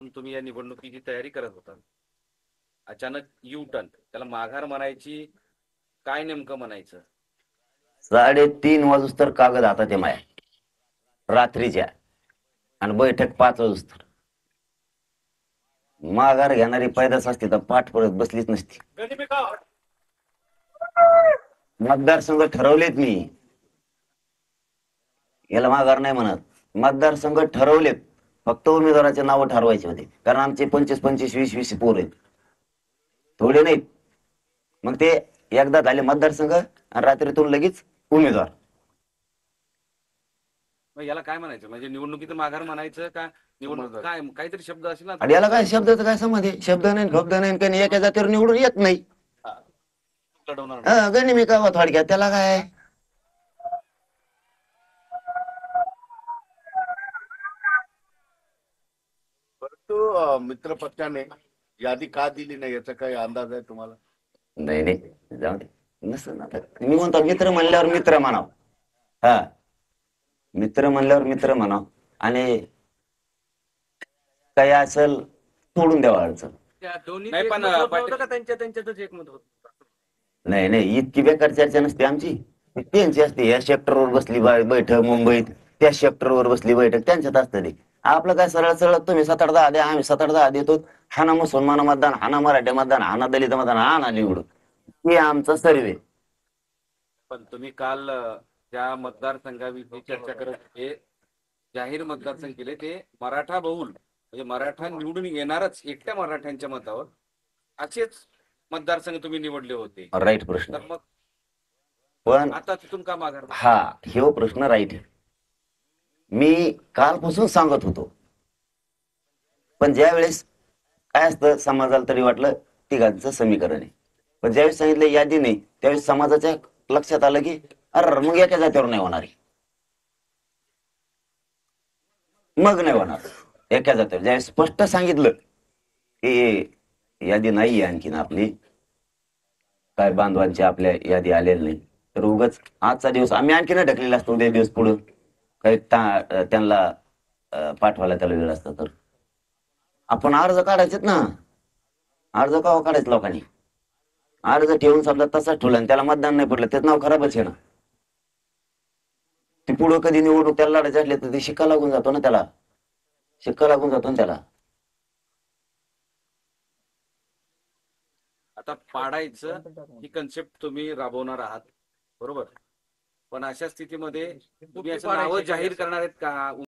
वर्षापासून तुम्ही या निवडणुकीची तयारी करत होता. अचानक यू टर्न, त्याला माघार म्हणायची, काय नेमकं म्हणायचं? 3:30 वाजूस तर कागद हातात आहे माया रात्रीच्या, आणि बैठक 5 वाजूस तर. माघार घेणारी पैदास असती तर पाठ पडत बसलीच नसती. मतदारसंघ ठरवलेत मी, याला माघार नाही म्हणत. मतदारसंघ ठरवलेत, फक्त उमेदवाराचे नाव ठरवायचे होते. कारण आमचे 25 25 20 20 पोर आहेत, थोडे नाहीत. मग ते एकदा झाले मतदारसंघ आणि रात्रीतून लगेच उमेदवार. मग याला काय म्हणायचं? म्हणजे निवडणुकीत माघार म्हणायचं का? निवडणूक काय काहीतरी शब्द असेल ना. आणि याला काय शब्दाचं काय संबंध आहे? शब्द नाही, शब्द नाही, काही एका जातीवर निवडून येत नाही. लढवणार नाही. गणी मी का थोडक्यात त्याला काय. परंतु मित्र पक्षाने यादी का दिली नाही याचा काही अंदाज आहे तुम्हाला? नाही नाही, जाऊ दे. नसतं आता, मी म्हणतो मित्र म्हणल्यावर मित्र म्हणाव. हा, मित्र म्हणल्यावर मित्र म्हणाव, आणि काही असेल सोडून द्यावा अडचण. नाही पण त्यांच्यातच एकमत होत. नाही नाही, इतकी बेकार चर्चा नसते आमची. त्यांची असते, या सेक्टरवर बसली बैठक मुंबईत, त्या सेक्टरवर बसली बैठक, त्यांच्यात असतं ते. आपलं काय सरळ सरळ, तुम्ही 7-8 10 द्या, आम्ही 7-8 10 देतो. हाना मुसलमान मतदान, हाना मराठी मतदान, हाना दलित मतदान, हाना निवडून. हे आमचा सर्वे. पण तुम्ही काल ज्या मतदारसंघाविषयी चर्चा करत होते, जाहीर मतदारसंघ केले ते मराठा बहुल, म्हणजे मराठा निवडून येणारच एकट्या मराठ्यांच्या मतावर, असेच मतदारसंघ तुम्ही निवडले होते. राईट प्रश्न. तर मग पण आता तिथून का माघार? हा, हे प्रश्न राईट आहे. मी कालपासून सांगत होतो, पण ज्या वेळेस काय असतं, समाजाला तरी वाटलं तिघांचं समीकरण आहे. पण ज्यावेळेस सांगितलं यादी नाही, त्यावेळेस समाजाच्या लक्षात आलं की अरे मग एका जातीवर नाही होणार आहे. मग नाही होणार एका जातीवर. ज्यावेळेस स्पष्ट सांगितलं की यादी नाहीये आणखीन आपली, काय बांधवांची आपल्या यादी आलेली नाही, तर उगाच आजचा दिवस आम्ही आणखीन ढकलेला असतो उद्या दिवस पुढे, काही त्यांना पाठवायला त्याला वेळ असता. तर आपण अर्ज काढायचेत ना. अर्ज का काढायचं लोकांनी? अर्ज ठेवून समजा तसाच ठेवला आणि त्याला मतदान नाही पडलं, त्याचं नाव खराबच आहे ना. ते पुढं कधी निवडणूक त्याला लढायचे असले तर ते शिक्का लागून जातो ना, त्याला शिक्का लागून जातो ना त्याला. आता पाडायचं ही कन्सेप्ट तुम्ही राबवणार आहात, बरोबर? पण अशा स्थितीमध्ये तुम्ही असं नावं जाहीर करणार आहेत का?